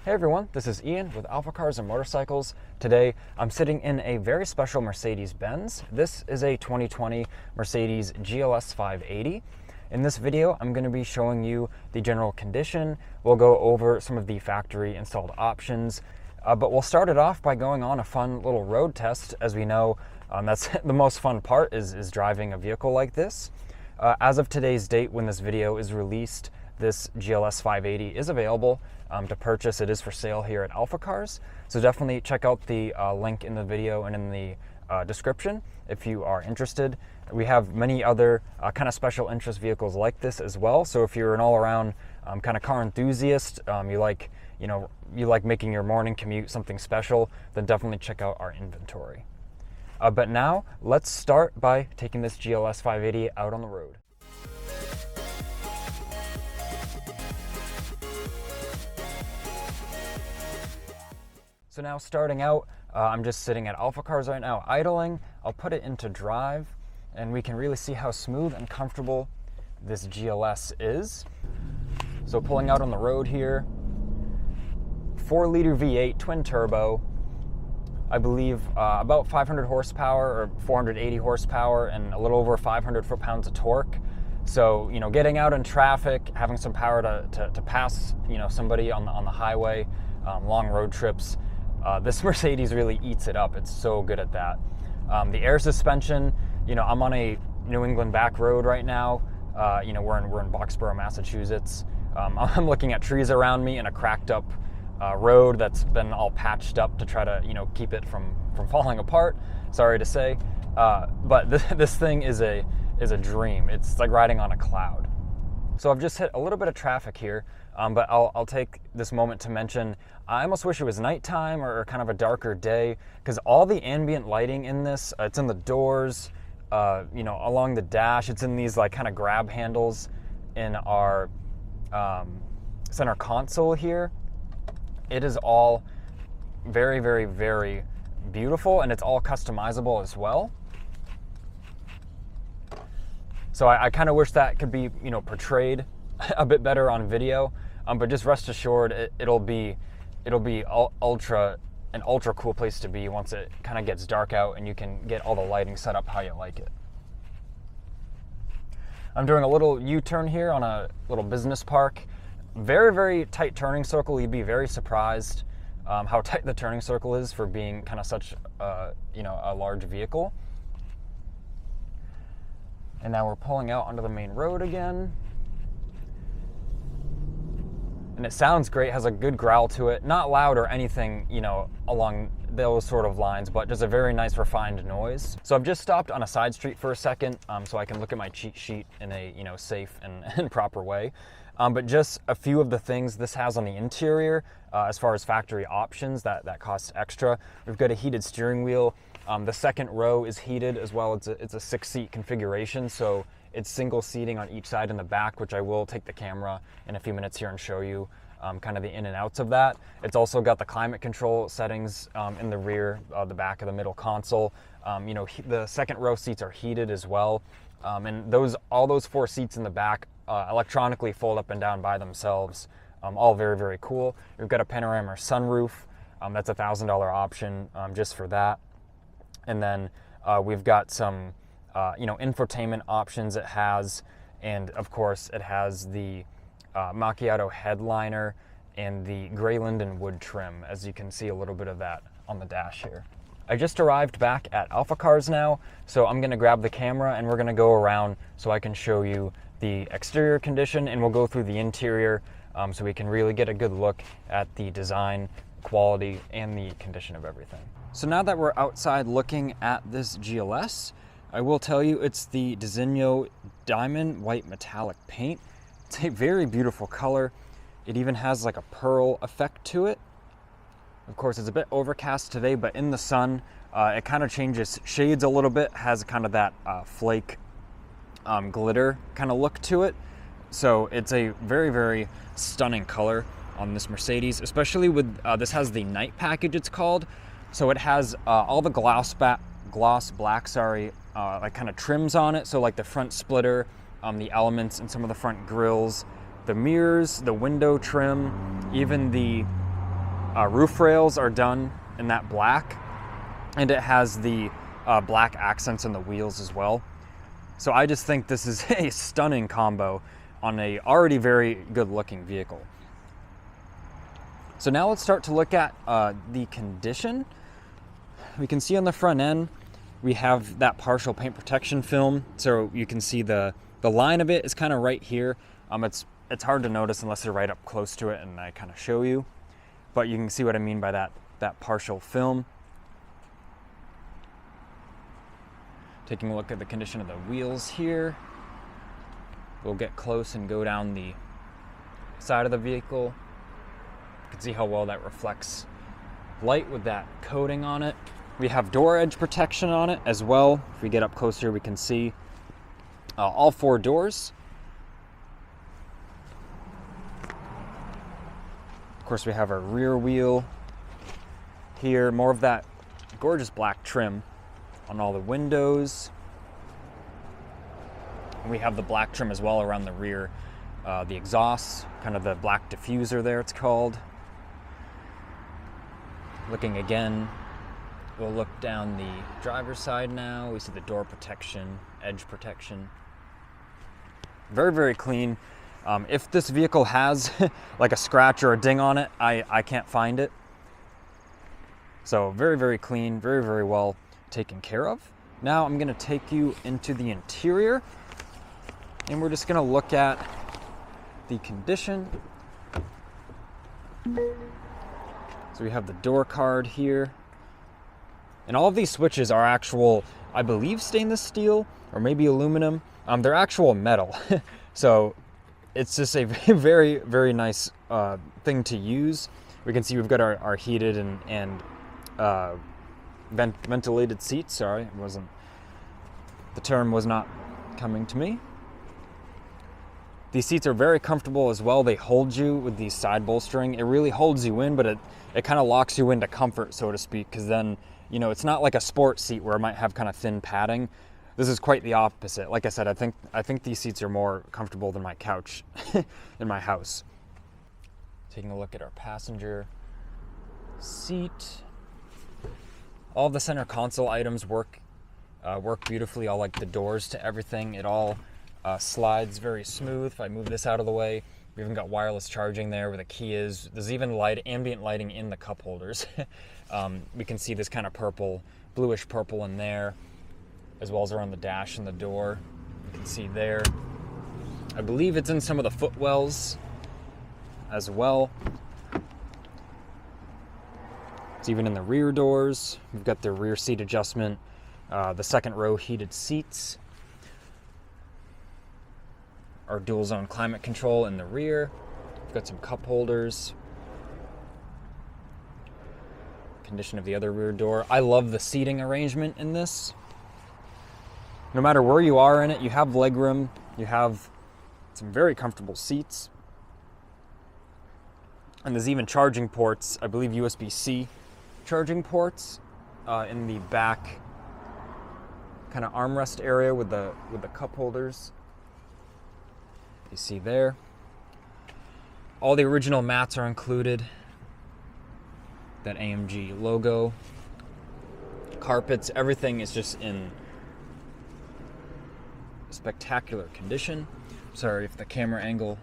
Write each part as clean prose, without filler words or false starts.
Hey everyone, this is Ian with AlphaCars Motorcycles. Today I'm sitting in a very special Mercedes-Benz. This is a 2020 Mercedes GLS 580. In this video I'm going to be showing you the general condition. We'll go over some of the factory installed options, but we'll start it off by going on a fun little road test. As we know, that's the most fun part is driving a vehicle like this. As of today's date, when this video is released, this GLS 580 is available to purchase. It is for sale here at AlphaCars, so definitely check out the link in the video and in the description if you are interested. We have many other kind of special interest vehicles like this as well, so if you're an all-around kind of car enthusiast, you like making your morning commute something special, then definitely check out our inventory. But now let's start by taking this GLS 580 out on the road. So now starting out, I'm just sitting at AlphaCars right now idling. I'll put it into drive and we can really see how smooth and comfortable this GLS is. So pulling out on the road here, 4-liter V8 twin turbo, I believe about 500 horsepower or 480 horsepower and a little over 500 foot-pounds of torque. So, you know, getting out in traffic, having some power to pass, you know, somebody on the highway, long road trips, this Mercedes really eats it up. It's so good at that. The air suspension, you know, I'm on a New England back road right now. You know, we're in Boxborough, Massachusetts. I'm looking at trees around me and a cracked up road that's been all patched up to try to, you know, keep it from falling apart. Sorry to say, but this thing is a dream. It's like riding on a cloud. So I've just hit a little bit of traffic here, but I'll take this moment to mention, I almost wish it was nighttime or kind of a darker day, because all the ambient lighting in this, it's in the doors, you know, along the dash, it's in these like kind of grab handles in our center console here. It is all very, very, very beautiful, and it's all customizable as well. So I kind of wish that could be, you know, portrayed a bit better on video, but just rest assured it'll be an ultra cool place to be once it kind of gets dark out and you can get all the lighting set up how you like it. I'm doing a little U-turn here on a little business park. Very, very tight turning circle. You'd be very surprised how tight the turning circle is for being kind of such you know, a large vehicle. And now we're pulling out onto the main road again. And it sounds great, has a good growl to it. Not loud or anything, you know, along those sort of lines, but just a very nice refined noise. So I've just stopped on a side street for a second so I can look at my cheat sheet in a, you know, safe and proper way. But just a few of the things this has on the interior as far as factory options that cost extra. We've got a heated steering wheel. The second row is heated as well. It's a 6-seat configuration, so it's single seating on each side in the back, which I will take the camera in a few minutes here and show you kind of the in and outs of that. It's also got the climate control settings in the rear, the back of the middle console. You know, the second row seats are heated as well, and all those 4 seats in the back electronically fold up and down by themselves. All very, very cool. We've got a panoramic sunroof. That's a $1,000 option just for that. And then we've got some, you know, infotainment options it has, and of course it has the macchiato headliner and the gray linden wood trim, as you can see a little bit of that on the dash here. I just arrived back at AlphaCars now, so I'm going to grab the camera and we're going to go around so I can show you the exterior condition, and we'll go through the interior so we can really get a good look at the design, quality, and the condition of everything. So now that we're outside looking at this GLS, I will tell you it's the Designo Diamond White Metallic paint. It's a very beautiful color. It even has like a pearl effect to it. Of course, it's a bit overcast today, but in the sun, it kind of changes shades a little bit, has kind of that flake glitter kind of look to it. So it's a very, very stunning color on this Mercedes, especially with, this has the night package it's called. So it has all the gloss black, like kind of trims on it. So like the front splitter, the elements in some of the front grills, the mirrors, the window trim, even the Roof rails are done in that black, and it has the black accents in the wheels as well. So I just think this is a stunning combo on a already very good looking vehicle. So now let's start to look at the condition. We can see on the front end, we have that partial paint protection film. So you can see the line of it is kind of right here. It's hard to notice unless you're right up close to it and I kind of show you, but you can see what I mean by that partial film. Taking a look at the condition of the wheels here. We'll get close and go down the side of the vehicle. You can see how well that reflects light with that coating on it. We have door edge protection on it as well. If we get up closer, we can see all 4 doors. Of course, we have our rear wheel here. More of that gorgeous black trim on all the windows. We have the black trim as well around the rear, the exhaust, kind of the black diffuser there it's called. Looking again, we'll look down the driver's side now. We see the door protection, edge protection. Very, very clean. If this vehicle has like a scratch or a ding on it, I can't find it. So very, very clean, very, very well taken care of. Now I'm gonna take you into the interior and we're just gonna look at the condition. So we have the door card here. And all of these switches are actual, I believe, stainless steel or maybe aluminum. They're actual metal. So it's just a very, very nice thing to use. We can see we've got our heated and ventilated seats. Sorry, the term was not coming to me. These seats are very comfortable as well. They hold you with the side bolstering. It really holds you in, but it kind of locks you into comfort, so to speak, because then, you know, it's not like a sport seat where it might have kind of thin padding. This is quite the opposite. Like I said, I think these seats are more comfortable than my couch in my house. Taking a look at our passenger seat. All of the center console items work beautifully. All like the doors to everything. It all slides very smooth. If I move this out of the way, we even got wireless charging there where the key is. There's even ambient lighting in the cup holders. We can see this kind of purple, bluish purple in there, as well as around the dash and the door. You can see there. I believe it's in some of the footwells as well. It's even in the rear doors. We've got the rear seat adjustment, the second row heated seats, our dual zone climate control in the rear. We've got some cup holders. Condition of the other rear door. I love the seating arrangement in this. No matter where you are in it, you have legroom, you have some very comfortable seats. And there's even charging ports, I believe USB-C charging ports in the back kind of armrest area with the cup holders. You see there. All the original mats are included. That AMG logo. Carpets, everything is just in spectacular condition. Sorry if the camera angle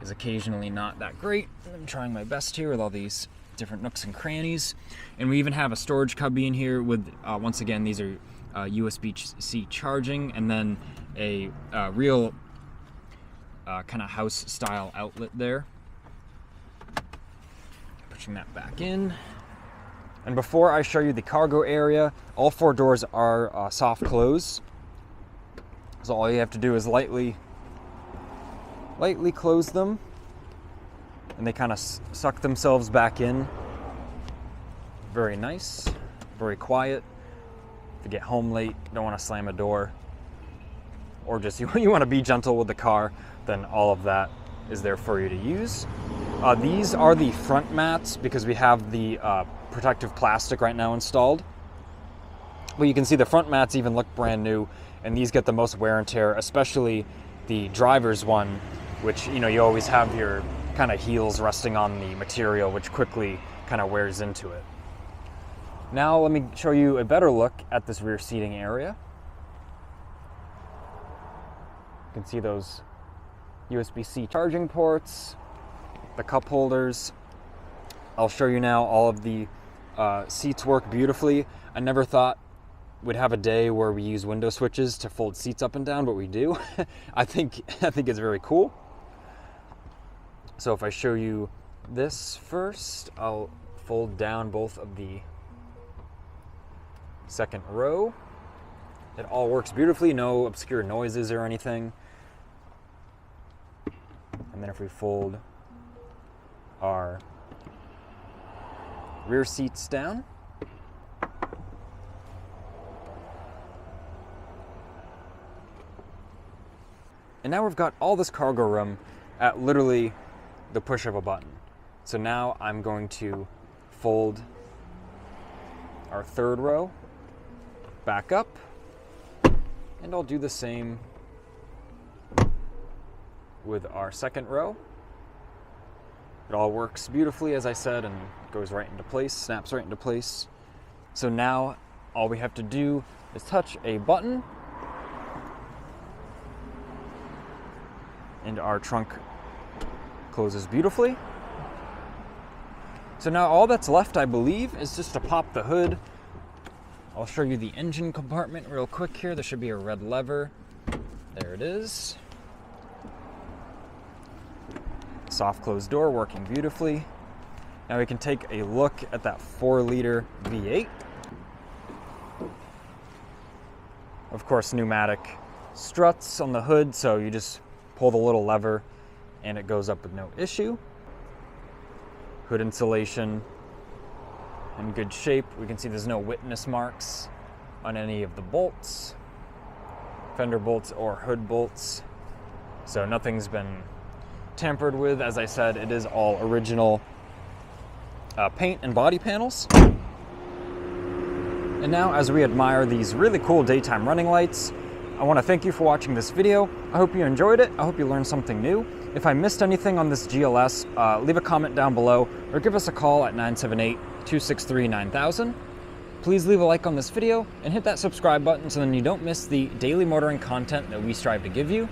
is occasionally not that great. I'm trying my best here with all these different nooks and crannies. And we even have a storage cubby in here with, once again, these are USB-C charging, and then a real kind of house style outlet there. Pushing that back in. And before I show you the cargo area, all 4 doors are soft close. So all you have to do is lightly close them, and they kind of suck themselves back in. Very nice, very quiet. If you get home late, don't want to slam a door, or just you want to be gentle with the car, then all of that is there for you to use. These are the front mats because we have the protective plastic right now installed. But you can see the front mats even look brand new, and these get the most wear and tear, especially the driver's one, which, you know, you always have your kind of heels resting on the material, which quickly kind of wears into it. Now let me show you a better look at this rear seating area. You can see those USB-C charging ports, the cup holders. I'll show you now all of the seats work beautifully. I never thought we'd have a day where we use window switches to fold seats up and down, but we do. I think it's very cool. So if I show you this first, I'll fold down both of the second row. It all works beautifully, no obscure noises or anything. And then if we fold our rear seats down, and now we've got all this cargo room at literally the push of a button. So now I'm going to fold our third row back up, and I'll do the same with our second row. It all works beautifully, as I said, and goes right into place, snaps right into place. So now all we have to do is touch a button, and our trunk closes beautifully. So now all that's left, I believe, is just to pop the hood. I'll show you the engine compartment real quick here. There should be a red lever. There it is. Soft closed door working beautifully. Now we can take a look at that 4-liter V8. Of course, pneumatic struts on the hood, so you just pull the little lever and it goes up with no issue. Hood insulation in good shape. We can see there's no witness marks on any of the bolts, fender bolts or hood bolts. So nothing's been tampered with. As I said, it is all original paint and body panels. And now, as we admire these really cool daytime running lights, I want to thank you for watching this video. I hope you enjoyed it. I hope you learned something new. If I missed anything on this GLS, leave a comment down below or give us a call at 978-263-9000. Please leave a like on this video and hit that subscribe button so then you don't miss the daily motoring content that we strive to give you.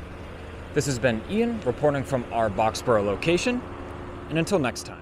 This has been Ian reporting from our Boxborough location, and until next time.